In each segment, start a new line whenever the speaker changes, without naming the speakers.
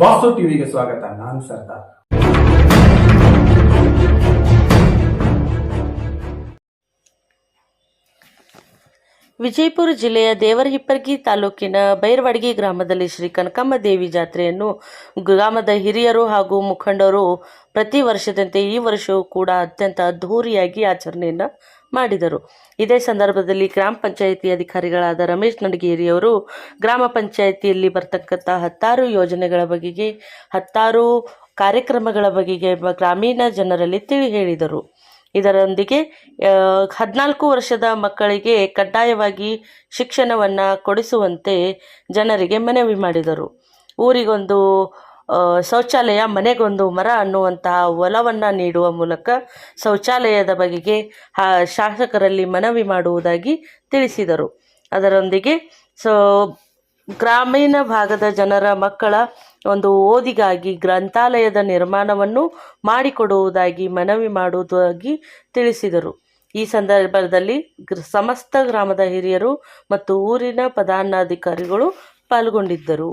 ವಾಸು ಟಿವಿಗೆ ಸ್ವಾಗತ. ನಾನು ಸರ್ದಾರ್.
ವಿಜಯಪುರ ಜಿಲ್ಲೆಯ ದೇವರಹಿಪ್ಪರಗಿ ತಾಲೂಕಿನ ಬೈರವಾಡಗಿ ಗ್ರಾಮದಲ್ಲಿ ಶ್ರೀ ಕನಕಮ್ಮ ದೇವಿ ಜಾತ್ರೆಯನ್ನು ಗ್ರಾಮದ ಹಿರಿಯರು ಹಾಗೂ ಮುಖಂಡರು ಪ್ರತಿ ವರ್ಷದಂತೆ ಈ ವರ್ಷವೂ ಕೂಡ ಅತ್ಯಂತ ಅದ್ಧೂರಿಯಾಗಿ ಆಚರಣೆಯನ್ನು ಮಾಡಿದರು. ಇದೇ ಸಂದರ್ಭದಲ್ಲಿ ಗ್ರಾಮ ಪಂಚಾಯಿತಿ ಅಧಿಕಾರಿಗಳಾದ ರಮೇಶ್ ನಡಗೇರಿಯವರು ಗ್ರಾಮ ಪಂಚಾಯಿತಿಯಲ್ಲಿ ಬರ್ತಕ್ಕಂಥ 10 ಯೋಜನೆಗಳ ಬಗೆಗೆ 10 ಕಾರ್ಯಕ್ರಮಗಳ ಬಗೆಗೆ ಗ್ರಾಮೀಣ ಜನರಲ್ಲಿ ತಿಳಿ ಹೇಳಿದರು. ಇದರೊಂದಿಗೆ 14 ವರ್ಷದ ಮಕ್ಕಳಿಗೆ ಕಡ್ಡಾಯವಾಗಿ ಶಿಕ್ಷಣವನ್ನು ಕೊಡಿಸುವಂತೆ ಜನರಿಗೆ ಮನವಿ ಮಾಡಿದರು. ಊರಿಗೊಂದು ಶೌಚಾಲಯ, ಮನೆಗೊಂದು ಮರ ಅನ್ನುವಂತಹ ಒಲವನ್ನು ನೀಡುವ ಮೂಲಕ ಶೌಚಾಲಯದ ಬಗೆಗೆ ಶಾಸಕರಲ್ಲಿ ಮನವಿ ಮಾಡುವುದಾಗಿ ತಿಳಿಸಿದರು. ಅದರೊಂದಿಗೆ ಗ್ರಾಮೀಣ ಭಾಗದ ಜನರ ಮಕ್ಕಳ ಒಂದು ಓದಿಗಾಗಿ ಗ್ರಂಥಾಲಯದ ನಿರ್ಮಾಣವನ್ನು ಮಾಡಿಕೊಡುವುದಾಗಿ ಮನವಿ ಮಾಡುವುದಾಗಿ ತಿಳಿಸಿದರು. ಈ ಸಂದರ್ಭದಲ್ಲಿ ಸಮಸ್ತ ಗ್ರಾಮದ ಹಿರಿಯರು ಮತ್ತು ಊರಿನ ಪದಾಧಿಕಾರಿಗಳು ಪಾಲ್ಗೊಂಡಿದ್ದರು.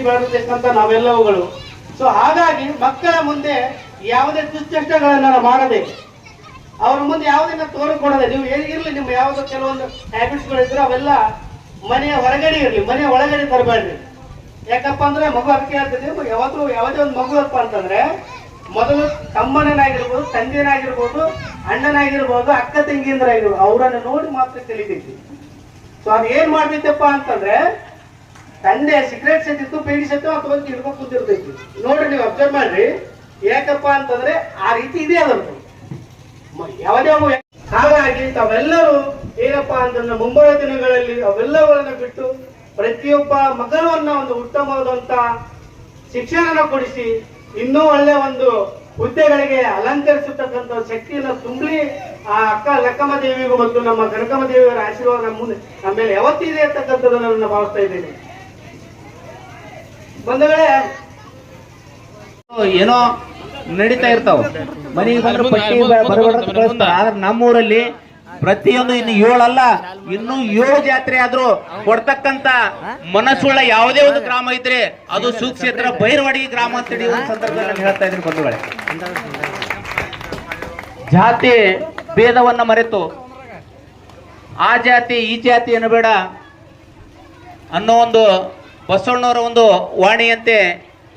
ಬರತಕ್ಕಂತ ನಾವೆಲ್ಲವುಗಳು. ಹಾಗಾಗಿ ಮಕ್ಕಳ ಮುಂದೆ ಯಾವುದೇ ತುಚ್ಚಷ್ಟಗಳನ್ನ ಮಾಡದೆ, ಅವ್ರ ಮುಂದೆ ಯಾವುದನ್ನ ತೋರಿಕೊಡದೆ, ನೀವು ಏನಿರ್ಲಿ ನಿಮ್ಮ ಯಾವ್ದು ಕೆಲವೊಂದು ಹ್ಯಾಬಿಟ್ಸ್ಗಳಿದ್ರೆ ಅವೆಲ್ಲ ಮನೆಯ ಹೊರಗಡೆ ಇರಲಿ, ಮನೆಯ ಒಳಗಡೆ ತರಬೇಡ್ರಿ. ಯಾಕಪ್ಪ ಅಂದ್ರೆ ಮಗು ಅದಕ್ಕೆ ಹೇಳ್ತಿದ್ವಿ, ಯಾವುದೇ ಒಂದು ಮಗು ಅಪ್ಪ ಅಂತಂದ್ರೆ ಮೊದಲು ತಮ್ಮನಾಗಿರ್ಬೋದು, ತಂದೆನಾಗಿರ್ಬೋದು, ಅಣ್ಣನಾಗಿರ್ಬೋದು, ಅಕ್ಕ ತಂಗಿಯಂದ್ರಾಗಿರ್ಬೋದು, ಅವರನ್ನು ನೋಡಿ ಮಾತ್ರ ಕಲಿತೈತಿ. ಅದು ಏನ್ ಮಾಡ್ತೈತಪ್ಪ ಅಂತಂದ್ರೆ ತಂದೆ ಸಿಗರೇಟ್ ಸತ್ತಿತ್ತು, ಪೇಡಿ ಸತ್ತು ಅಥವಾ ಹಿಡ್ಕೊಂಡು ಕುಂತಿರ್ತೈತಿ. ನೋಡ್ರಿ, ನೀವು ಅಬ್ಸರ್ವ್ ಮಾಡ್ರಿ. ಯಾಕಪ್ಪ ಅಂತಂದ್ರೆ ಆ ರೀತಿ ಇದೆ ಅದಂತ ಯಾವುದೇ. ಹಾಗಾಗಿ ತಾವೆಲ್ಲರೂ ಏನಪ್ಪಾ ಅಂತಂದ್ರೆ ಮುಂಬರುವ ದಿನಗಳಲ್ಲಿ ಅವೆಲ್ಲವನ್ನ ಬಿಟ್ಟು ಪ್ರತಿಯೊಬ್ಬ ಮಗನನ್ನ ಒಂದು ಉತ್ತಮವಾದಂತ ಶಿಕ್ಷಣ ಕೊಡಿಸಿ ಇನ್ನೂ ಒಳ್ಳೆ ಒಂದು ಹುದ್ದೆಗಳಿಗೆ ಅಲಂಕರಿಸತಕ್ಕಂಥ ಶಕ್ತಿಯನ್ನು ತುಂಬಲಿ ಆ ಅಕ್ಕ ಲಕ್ಕಮ್ಮ ದೇವಿಗೂ ಮತ್ತು ನಮ್ಮ ಕನಕಮ್ಮ ದೇವಿಯವರ ಆಶೀರ್ವಾದ ನಮ್ಮ ಮೇಲೆ ಯಾವತ್ತಿದೆ ಅಂತಕ್ಕಂಥದ್ದನ್ನು ನಾನು ಭಾವಿಸ್ತಾ ಇದ್ದೇನೆ. ಬಂಧುಗಳೇ,
ಏನೋ ನಡೀತಾ ಇರ್ತಾವ, ಮನೆಗೆ ಬಂದ್ರೆ ಪಟ್ಟಿ ಬರಬಾರ್ದು. ಆದ್ರೆ ನಮ್ಮೂರಲ್ಲಿ ಪ್ರತಿಯೊಂದು ಇನ್ನು 7 ಅಲ್ಲ, ಇನ್ನು 7 ಜಾತ್ರೆ ಆದ್ರೂ ಕೊಡ್ತಕ್ಕಂತ ಮನಸ್ಸುಳ್ಳ ಯಾವುದೇ ಒಂದು ಗ್ರಾಮ ಇದ್ರೆ ಅದು ಸುಕ್ಷೇತ್ರ ಬೈರವಾಡಗಿ ಗ್ರಾಮ ಅಂತೇಳಿ ಒಂದು ಸಂದರ್ಭದಲ್ಲಿ ನಾನು ಹೇಳ್ತಾ ಇದ್ದೀನಿ. ಬಂಧುಗಳೇ, ಜಾತಿ ಭೇದವನ್ನ ಮರೆತು ಆ ಜಾತಿ ಈ ಜಾತಿ ಅನ್ನಬೇಡ ಅನ್ನೋ ಒಂದು ಬಸವಣ್ಣವರ ಒಂದು ವಾಣಿಯಂತೆ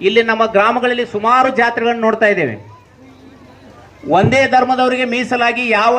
ಇಲ್ಲಿ ನಮ್ಮ ಗ್ರಾಮಗಳಲ್ಲಿ ಸುಮಾರು ಜಾತ್ರೆಗಳನ್ನು ನೋಡ್ತಾ ಇದ್ದೇವೆ. ಒಂದೇ ಧರ್ಮದವರಿಗೆ ಮೀಸಲಾಗಿ ಯಾವ